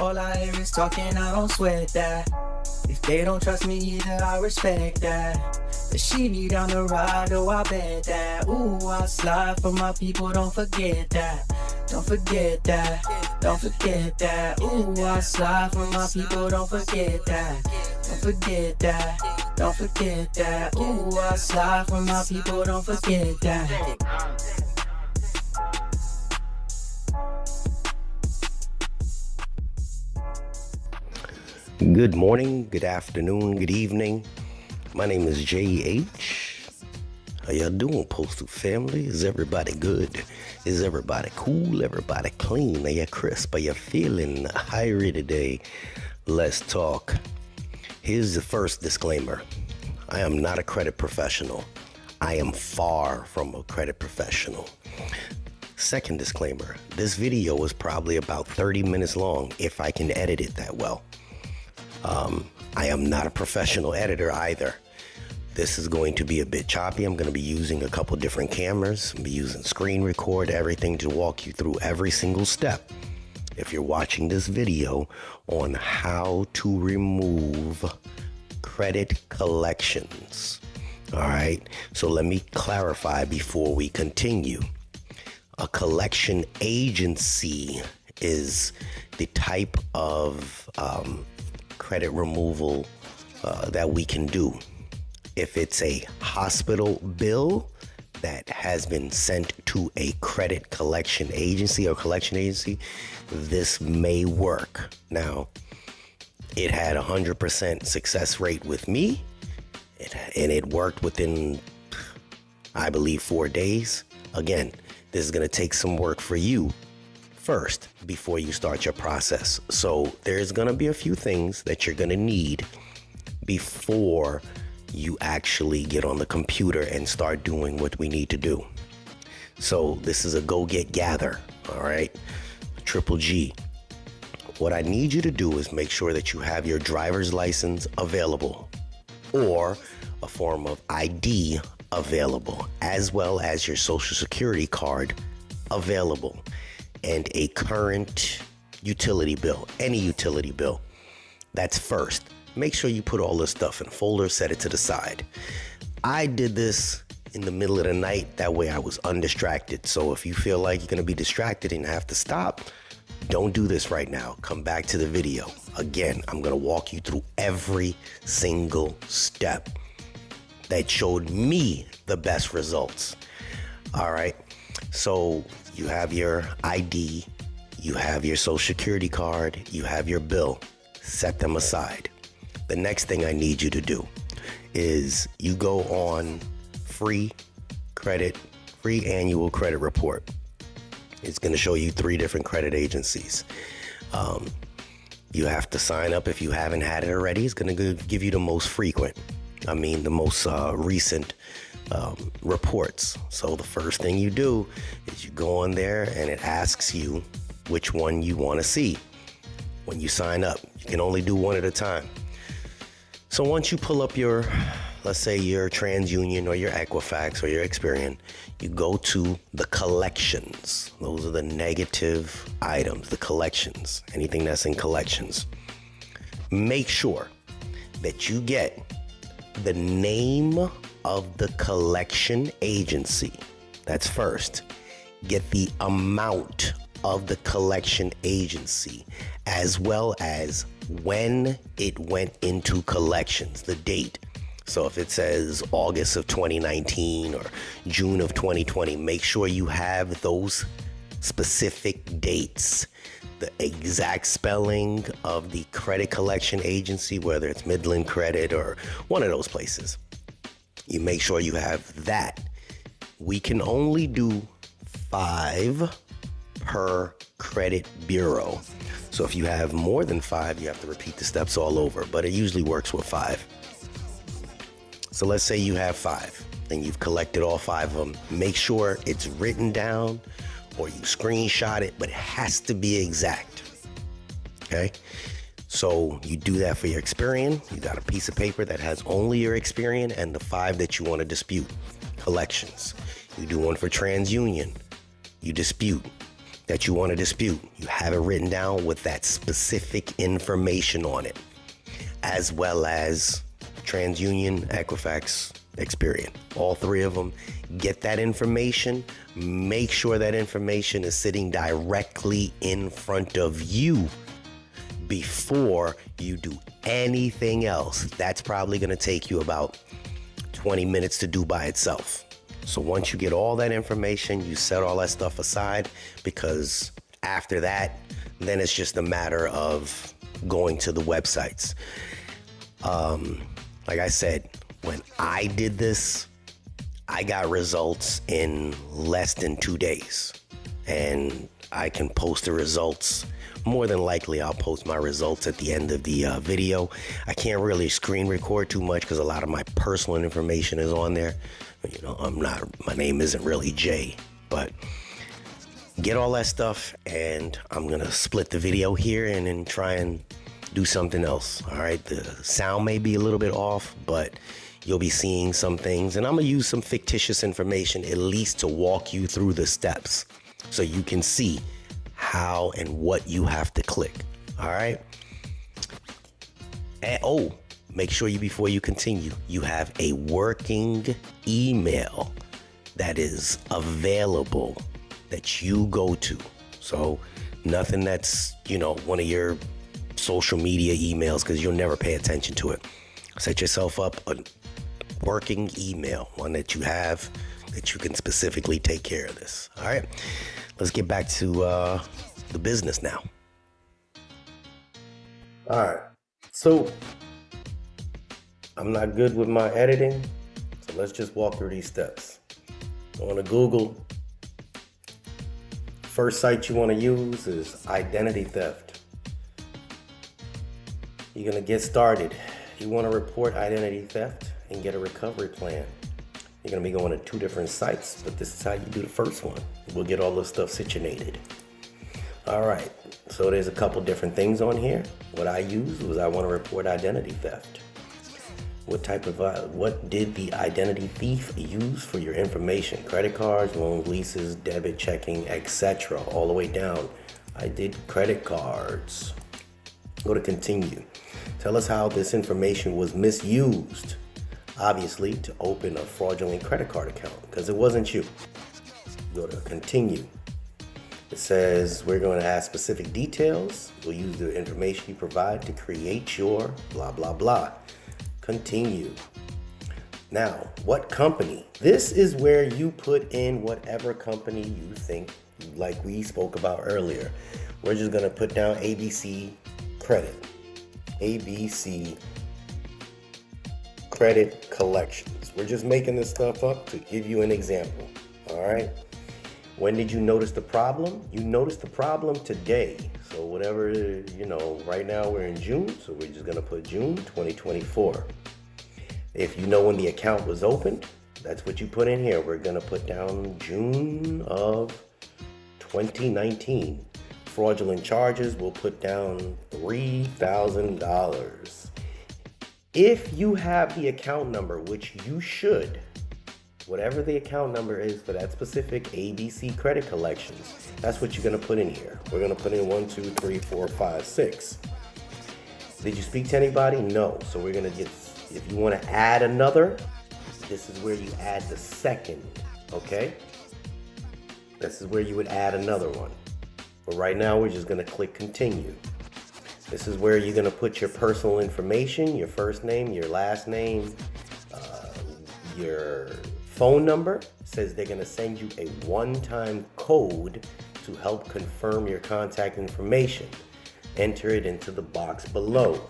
All I hear is talking, I don't sweat that. If they don't trust me either, I respect that. The she down the ride, oh I bet that. Ooh, I slide for my people, don't forget that. Don't forget that, don't forget that. Ooh, I slide for my people, don't forget that. Don't forget that, don't forget that. Ooh, I slide for my people, don't forget that. Good morning, good afternoon, good evening. My name is JH. How y'all doing, Postal family? Is everybody good? Is everybody cool? Everybody clean? Are you crisp? Are you feeling hungry today? Let's talk. Here's the first disclaimer. I am not a credit professional. I am far from a credit professional. Second disclaimer. This video is probably about 30 minutes long if I can edit it that well. I am not a professional editor either. This is going to be a bit choppy. I'm going to be using a couple different cameras. I'm be using screen record, everything to walk you through every single step. If you're watching this video on how to remove credit collections. All right. So let me clarify before we continue. A collection agency is the type of credit removal that we can do. If it's a hospital bill that has been sent to a credit collection agency or collection agency, this may work. Now, it had 100% success rate with me, and it worked within, I believe, 4 days. Again, this is going to take some work for you first before you start your process. So there's going to be a few things that you're going to need before you actually get on the computer and start doing what we need to do. So this is a go get gather. All right. Triple G. What I need you to do is make sure that you have your driver's license available or a form of ID available, as well as your social security card available, and a current utility bill, any utility bill. That's first. Make sure you put all this stuff in a folder, set it to the side. I did this in the middle of the night. That way I was undistracted. So if you feel like you're going to be distracted and have to stop, don't do this right now. Come back to the video. Again, I'm going to walk you through every single step that showed me the best results. All right. So you have your ID, you have your social security card, you have your bill. Set them aside. The next thing I need you to do is you go on free annual credit report. It's going to show you 3 different credit agencies. You have to sign up if you haven't had it already. It's going to give you the most recent reports. So the first thing you do is you go on there and it asks you which one you want to see. When you sign up, you can only do one at a time. So once you pull up your, let's say your TransUnion or your Equifax or your Experian, you go to the collections. Those are the negative items, the collections, anything that's in collections. Make sure that you get the name of the collection agency. That's first. Get the amount of the collection agency, as well as when it went into collections, the date. So if it says August of 2019 or June of 2020, make sure you have those specific dates, the exact spelling of the credit collection agency, whether it's Midland Credit or one of those places. You make sure you have that. We can only do 5 per credit bureau. So if you have more than 5, you have to repeat the steps all over, but it usually works with 5. So let's say you have 5 and you've collected all 5 of them. Make sure it's written down or you screenshot it, but it has to be exact. Okay. So you do that for your Experian. You got a piece of paper that has only your Experian and the 5 that you want to dispute collections. You do one for TransUnion. You dispute. that you want to dispute. You have it written down with that specific information on it, as well as TransUnion, Equifax, Experian. All three of them. Get that information. Make sure that information is sitting directly in front of you before you do anything else. That's probably going to take you about 20 minutes to do by itself. So once you get all that information, you set all that stuff aside, because after that, then it's just a matter of going to the websites. Like I said, when I did this, I got results in less than 2 days, and I can post the results. More than likely, I'll post my results at the end of the video. I can't really screen record too much because a lot of my personal information is on there. You know, my name isn't really Jay, but get all that stuff, and I'm gonna split the video here and then try and do something else. All right, the sound may be a little bit off, but you'll be seeing some things, and I'm gonna use some fictitious information at least to walk you through the steps so you can see how and what you have to click. All right. And make sure before you continue, you have a working email that is available that you go to. So nothing that's, one of your social media emails, because you'll never pay attention to it. Set yourself up a working email, one that you have that you can specifically take care of this. All right. Let's get back to the business now. All right. So I'm not good with my editing, so let's just walk through these steps. Go on to Google. First site you want to use is identity theft. You're going to get started. You want to report identity theft and get a recovery plan. You're going to be going to 2 different sites, but this is how you do the first one. We'll get all this stuff situated. All right, so there's a couple different things on here. What I used was I want to report identity theft. What did the identity thief use for your information? Credit cards, loans, leases, debit, checking, etc. All the way down. I did credit cards. Go to continue. Tell us how this information was misused. Obviously, to open a fraudulent credit card account, because it wasn't you. Go to continue. It says we're going to ask specific details. We'll use the information you provide to create your blah, blah, blah. Continue. Now, what company? This is where you put in whatever company you think, like we spoke about earlier. We're just going to put down ABC Credit. ABC Credit Collections. We're just making this stuff up to give you an example. All right. When did you notice the problem? You noticed the problem today. So whatever, right now we're in June. So we're just going to put June 2024. If you know when the account was opened, that's what you put in here. We're going to put down June of 2019. Fraudulent charges, we'll put down $3,000. If you have the account number, which you should, whatever the account number is for that specific ABC Credit Collections, that's what you're going to put in here. We're going to put in 1, 2, 3, 4, 5, 6. Did you speak to anybody? No. So we're going to get, if you want to add another, this is where you add the second, okay? This is where you would add another one. But right now, we're just going to click continue. This is where you're going to put your personal information, your first name, your last name, your phone number. It says they're going to send you a one-time code to help confirm your contact information. Enter it into the box below.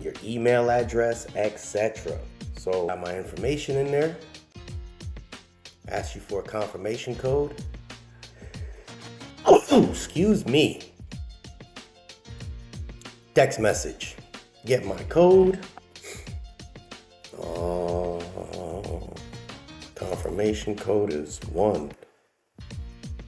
Your email address, etc. So I got my information in there. Ask you for a confirmation code. Excuse me. Text message. Get my code. Confirmation code is 1,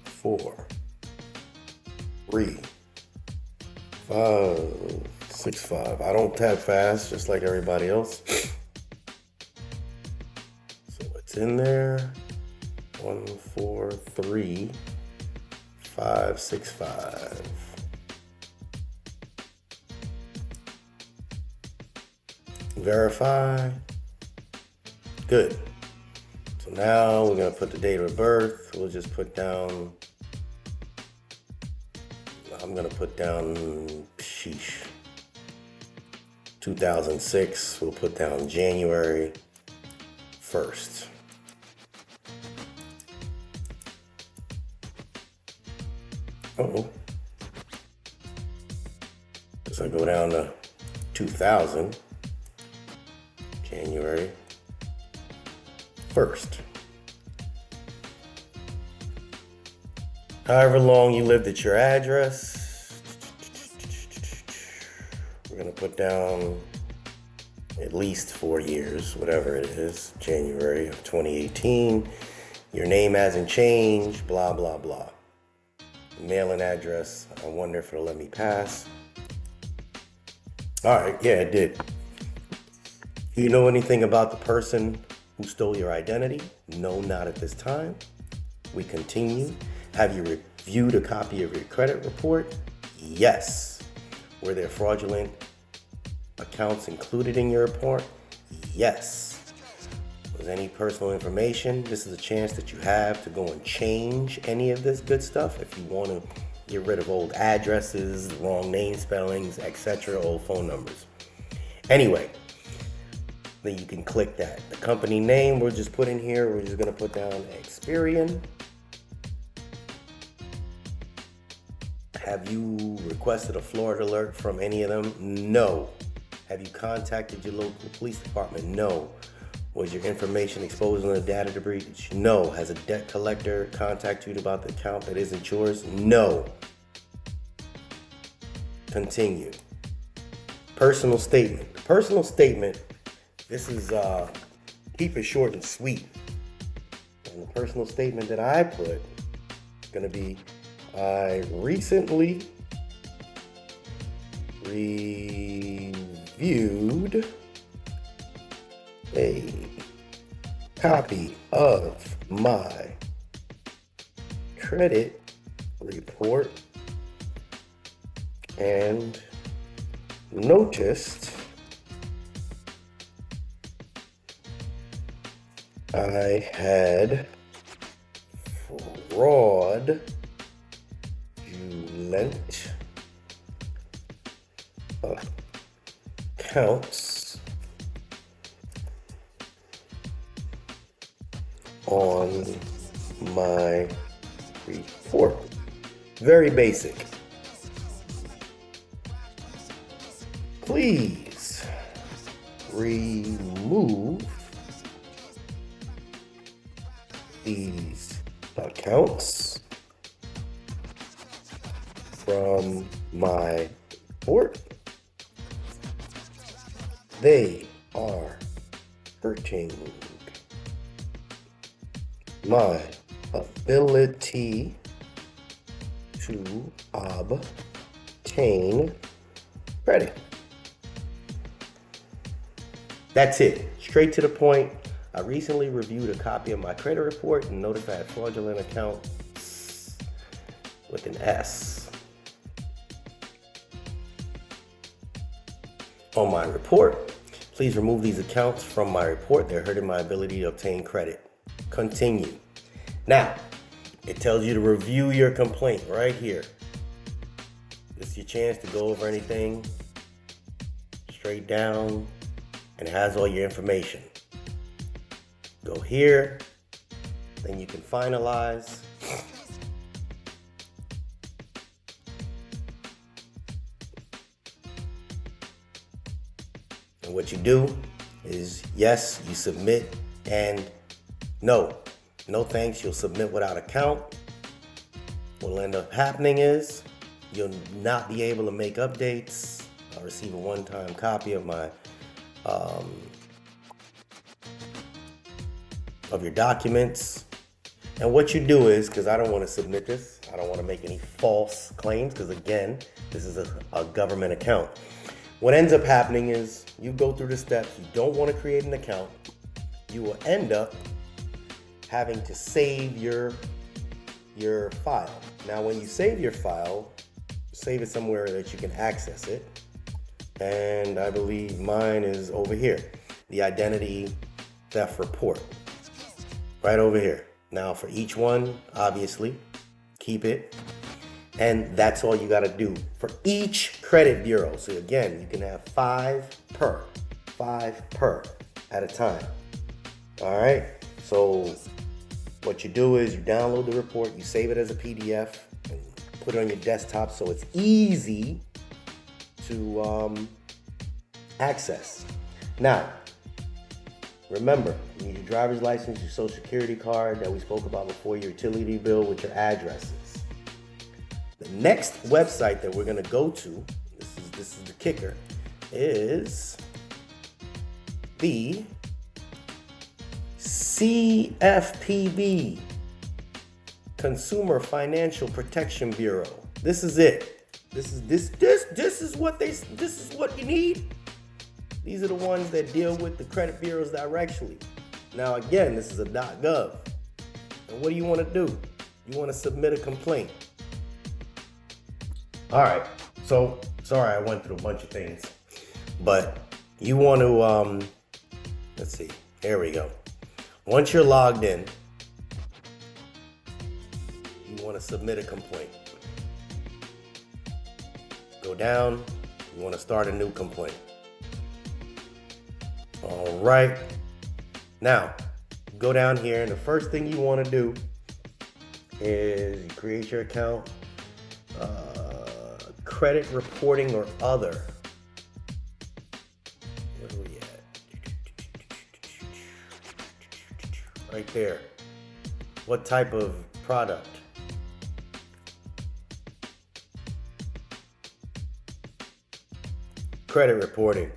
4, 3, 5, 6, 5. I don't type fast, just like everybody else. So it's in there. 1, 4, 3, 565. Verify. Good. So now we're going to put the date of birth. We'll just put down, I'm going to put down, 2006. We'll put down January 1st. Uh-oh. So I go down to 2000, January 1st. However long you lived at your address, we're going to put down at least 4 years, whatever it is, January of 2018. Your name hasn't changed, blah, blah, blah. Mailing address, I wonder if it'll let me pass. All right, yeah, it did. Do you know anything about the person who stole your identity? No, not at this time. We continue. Have you reviewed a copy of your credit report? Yes. Were there fraudulent accounts included in your report? Yes. Was any personal information? This is a chance that you have to go and change any of this good stuff if you want to get rid of old addresses, wrong name spellings, etc., old phone numbers. Anyway, then you can click that. The company name we'll just put in here. We're just going to put down Experian. Have you requested a Florida alert from any of them? No. Have you contacted your local police department? No. Was your information exposed in a data breach? No. Has a debt collector contacted you about the account that isn't yours? No. Continue. Personal statement. The personal statement, this is, keep it short and sweet. And the personal statement that I put is going to be, I recently reviewed a copy of my credit report and noticed I had fraudulent accounts on my report. Very basic. Please remove these accounts from my report. They are hurting my ability to obtain credit. That's it. Straight to the point. I recently reviewed a copy of my credit report and noticed I had fraudulent accounts with an S on my report. Please remove these accounts from my report. They're hurting my ability to obtain credit. Continue. Now, it tells you to review your complaint right here. This is your chance to go over anything straight down, and it has all your information. Go here, then you can finalize. And what you do is, yes, you submit, and no thanks, you'll submit without account. What'll end up happening is you'll not be able to make updates. I'll receive a one-time copy of my of your documents. And what you do is, because I don't want to submit this, I don't want to make any false claims, because again, this is a government account. What ends up happening is you go through the steps. You don't want to create an account. You will end up having to save your your file. Now, when you save your file, save it somewhere that you can access it. And I believe mine is over here, the identity theft report, right over here. Now, for each one, obviously, keep it. And that's all you got to do for each credit bureau. So again, you can have 5 per at a time. All right. So what you do is you download the report, you save it as a PDF, and put it on your desktop so it's easy to access. Now, remember, you need your driver's license, your social security card that we spoke about before, your utility bill with your addresses. The next website that we're going to go to, this is the kicker, is the CFPB, Consumer Financial Protection Bureau. This is it. This is what you need. These are the ones that deal with the credit bureaus directly. Now again, this is a .gov. And what do you want to do? You want to submit a complaint. All right. So sorry I went through a bunch of things, but you want to let's see. Here we go. Once you're logged in, you want to submit a complaint. Go down, you want to start a new complaint. All right. Now, go down here, and the first thing you want to do is you create your account, credit reporting or other. Where are we at? Right there. What type of product? Credit reporting.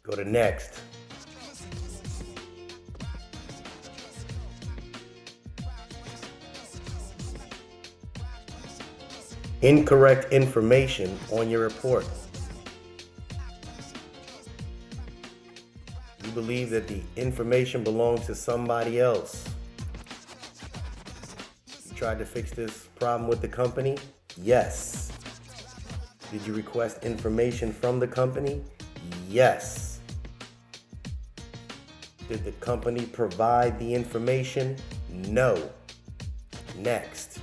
Go to next. Incorrect information on your report. You believe that the information belongs to somebody else. You tried to fix this problem with the company? Yes. Did you request information from the company? Yes. Did the company provide the information? No. Next.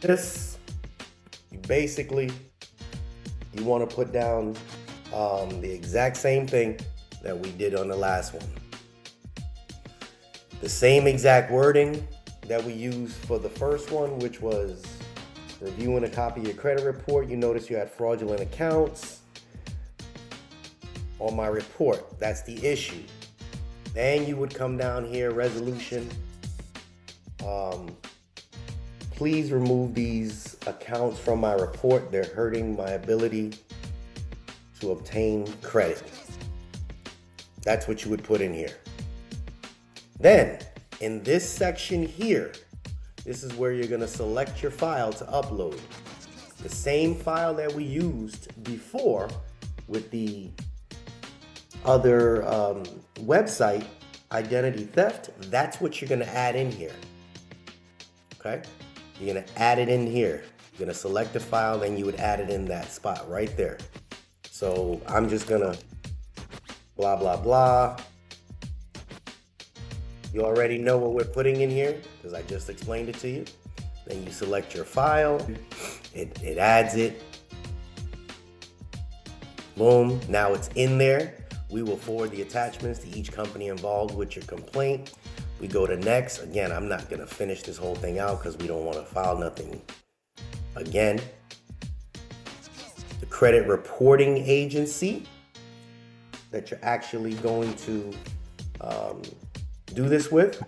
This, you want to put down the exact same thing that we did on the last one. The same exact wording that we used for the first one, which was reviewing a copy of your credit report. You notice you had fraudulent accounts on my report. That's the issue. Then you would come down here, resolution. Please remove these accounts from my report. They're hurting my ability to obtain credit. That's what you would put in here. Then, in this section here, this is where you're going to select your file to upload. The same file that we used before with the other website, identity theft, that's what you're going to add in here. Okay? You're going to add it in here. You're going to select the file, then you would add it in that spot right there. So I'm just going to blah, blah, blah. You already know what we're putting in here because I just explained it to you. Then you select your file. It adds it. Boom. Now it's in there. We will forward the attachments to each company involved with your complaint. We go to next. Again, I'm not going to finish this whole thing out because we don't want to file nothing again. The credit reporting agency that you're actually going to do this with,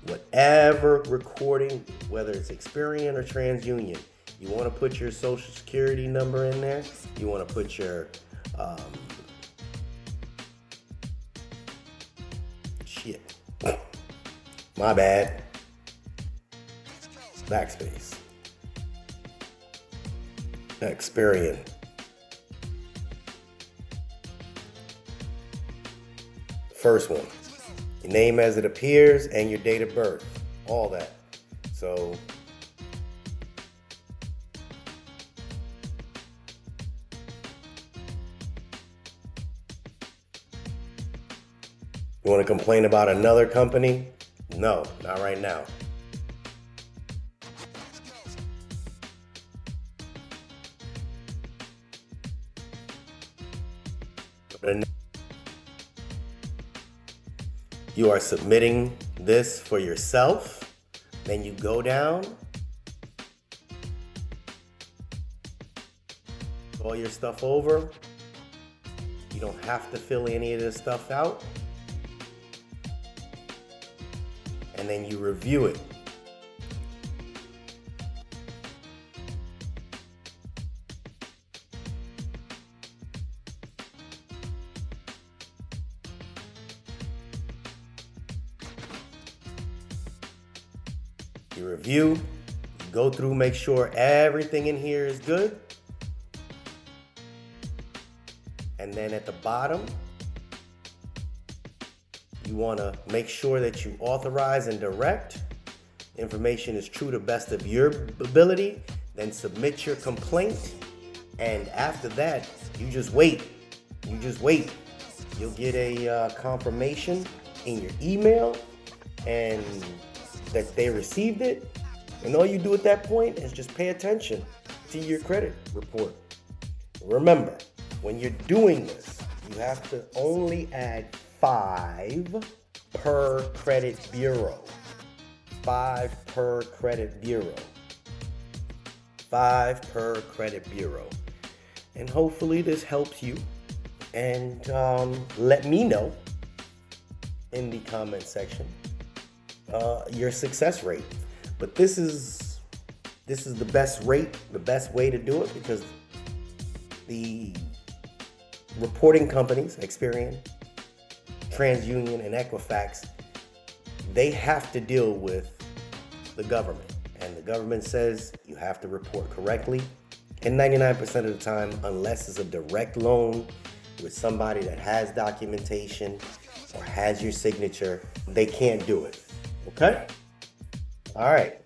whatever recording, whether it's Experian or TransUnion, you want to put your social security number in there. You want to put your my bad. Backspace. Experian. First one. Your name as it appears and your date of birth, all that. So you want to complain about another company? No, not right now. You are submitting this for yourself. Then you go down, all your stuff over. You don't have to fill any of this stuff out. And then you review it. You review, you go through, make sure everything in here is good. And then at the bottom, you want to make sure that you authorize and direct. Information is true to best of your ability. Then submit your complaint. And after that, you just wait. You just wait. You'll get a confirmation in your email and that they received it. And all you do at that point is just pay attention to your credit report. Remember, when you're doing this, you have to only add 5 per credit bureau. 5 per credit bureau. 5 per credit bureau. And hopefully this helps you. And let me know in the comment section your success rate. But this is the best rate, the best way to do it, because the reporting companies, Experian, TransUnion, and Equifax, they have to deal with the government. And the government says you have to report correctly. And 99% of the time, unless it's a direct loan with somebody that has documentation or has your signature, they can't do it. Okay? All right.